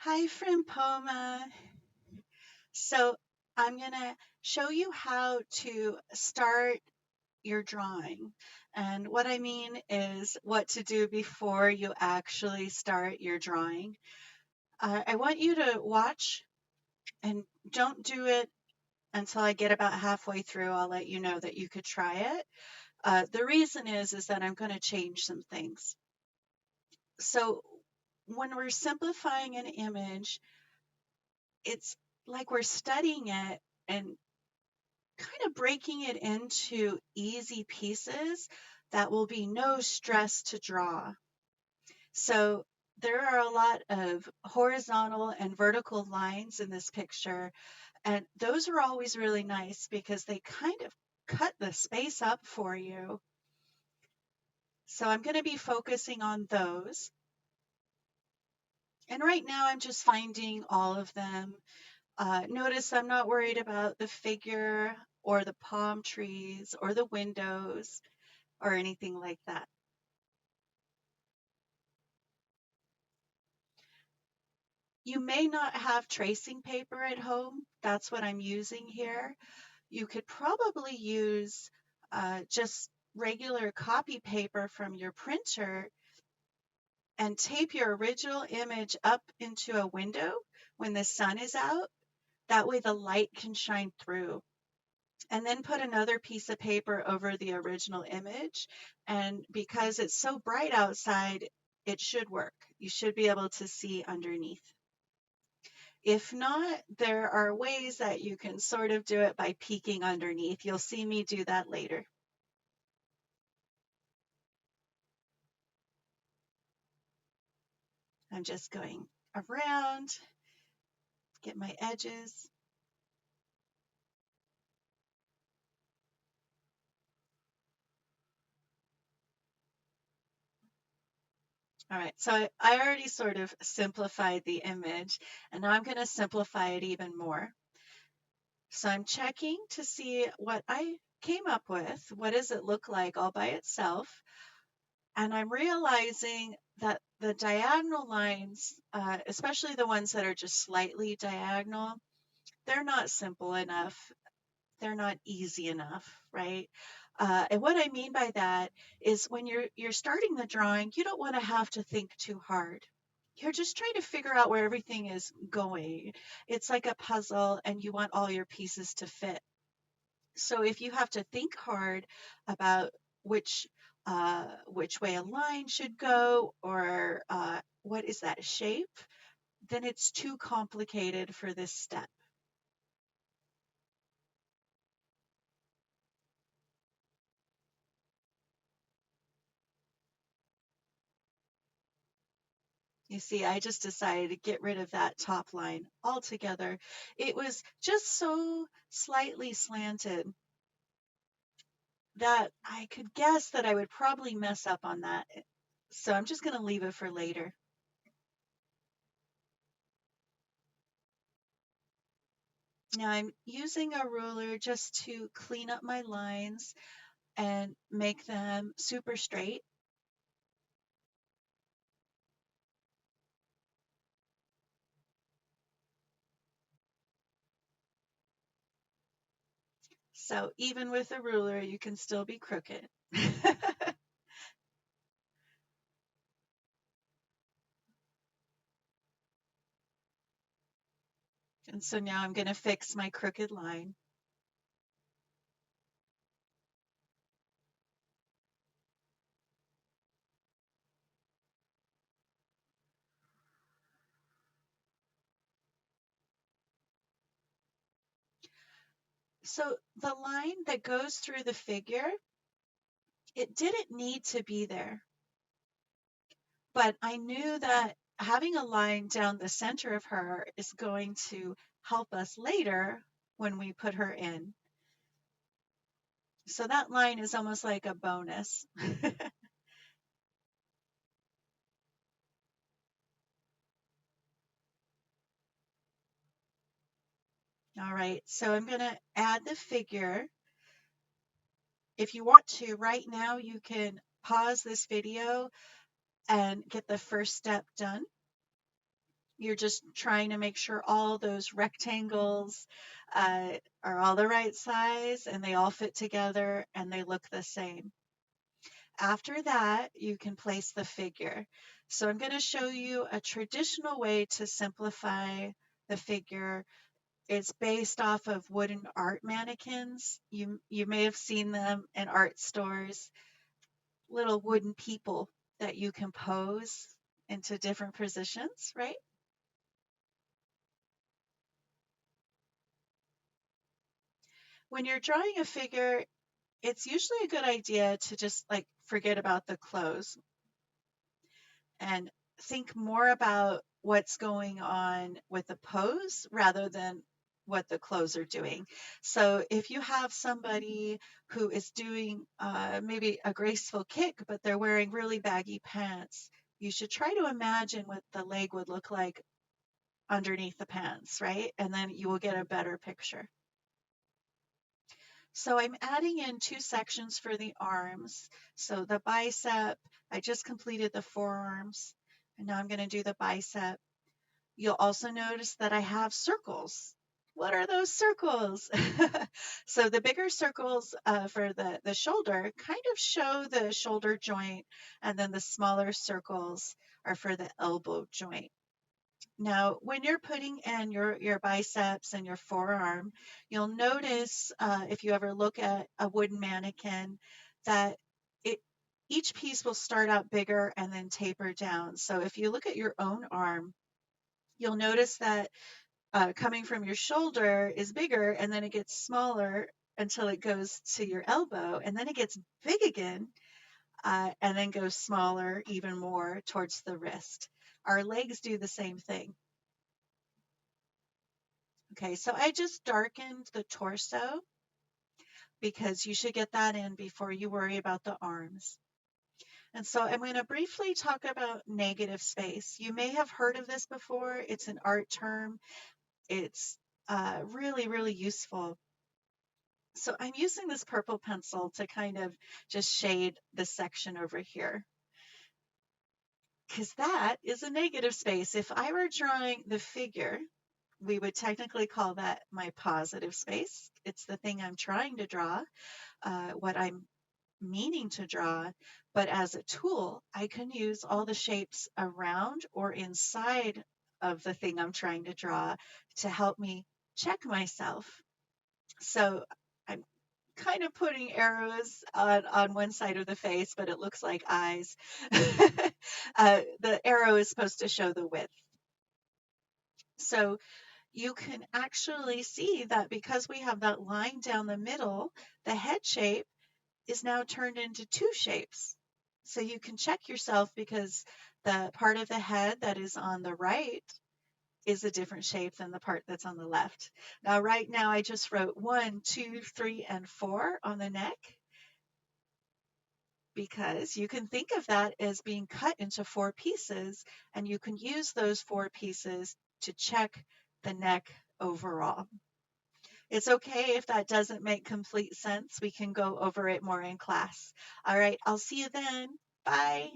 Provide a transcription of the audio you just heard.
Hi, friend Poma. So I'm going to show you how to start your drawing. And what I mean is what to do before you actually start your drawing. I want you to watch and don't do it until I get about halfway through. I'll let you know that you could try it. The reason is that I'm going to change some things. So when we're simplifying an image, it's like we're studying it and kind of breaking it into easy pieces that will be no stress to draw. So there are a lot of horizontal and vertical lines in this picture, and those are always really nice because they kind of cut the space up for you. So I'm going to be focusing on those. And right now I'm just finding all of them. Notice I'm not worried about the figure or the palm trees or the windows or anything like that. You may not have tracing paper at home. That's what I'm using here. You could probably use just regular copy paper from your printer and tape your original image up into a window when the sun is out. That way the light can shine through. And then put another piece of paper over the original image. And because it's so bright outside, it should work. You should be able to see underneath. If not, there are ways that you can sort of do it by peeking underneath. You'll see me do that later. I'm just going around, get my edges. All right, so I already sort of simplified the image, and now I'm going to simplify it even more. So I'm checking to see what I came up with. What does it look like all by itself? And I'm realizing that the diagonal lines, especially the ones that are just slightly diagonal, they're not simple enough. They're not easy enough, right? And what I mean by that is when you're starting the drawing, you don't want to have to think too hard. You're just trying to figure out where everything is going. It's like a puzzle, and you want all your pieces to fit. So if you have to think hard about which way a line should go, or what is that shape, then it's too complicated for this step. You see, I just decided to get rid of that top line altogether. It was just so slightly slanted that I could guess that I would probably mess up on that. So I'm just going to leave it for later. Now I'm using a ruler just to clean up my lines and make them super straight. So even with a ruler, you can still be crooked. And so now I'm going to fix my crooked line. So the line that goes through the figure, it didn't need to be there. But I knew that having a line down the center of her is going to help us later when we put her in. So that line is almost like a bonus. All right, so I'm going to add the figure. If you want to, right now, you can pause this video and get the first step done. You're just trying to make sure all those rectangles are all the right size and they all fit together and they look the same. After that, you can place the figure. So I'm going to show you a traditional way to simplify the figure. It's based off of wooden art mannequins. You may have seen them in art stores, little wooden people that you can pose into different positions, right? When you're drawing a figure, it's usually a good idea to just like forget about the clothes and think more about what's going on with the pose rather than what the clothes are doing. So if you have somebody who is doing maybe a graceful kick, but they're wearing really baggy pants, you should try to imagine what the leg would look like underneath the pants, right? And then you will get a better picture. So I'm adding in two sections for the arms. So the bicep, I just completed the forearms, and now I'm going to do the bicep. You'll also notice that I have circles. What are those circles? So the bigger circles for the shoulder kind of show the shoulder joint, and then the smaller circles are for the elbow joint. Now, when you're putting in your biceps and your forearm, you'll notice if you ever look at a wooden mannequin that it each piece will start out bigger and then taper down. So if you look at your own arm, you'll notice that coming from your shoulder is bigger and then it gets smaller until it goes to your elbow and then it gets big again and then goes smaller even more towards the wrist. Our legs do the same thing. Okay, so I just darkened the torso because you should get that in before you worry about the arms. And so I'm going to briefly talk about negative space. You may have heard of this before. It's an art term. It's really, really useful. So I'm using this purple pencil to kind of just shade this section over here because that is a negative space. If I were drawing the figure, we would technically call that my positive space. It's the thing I'm trying to draw, what I'm meaning to draw. But as a tool, I can use all the shapes around or inside of the thing I'm trying to draw to help me check myself. So I'm kind of putting arrows on one side of the face, but it looks like eyes. The arrow is supposed to show the width. So you can actually see that because we have that line down the middle, the head shape is now turned into two shapes. So you can check yourself because the part of the head that is on the right is a different shape than the part that's on the left. Now, right now, I just wrote 1, 2, 3, and 4 on the neck because you can think of that as being cut into 4 pieces, and you can use those 4 pieces to check the neck overall. It's okay if that doesn't make complete sense. We can go over it more in class. All right, I'll see you then. Bye.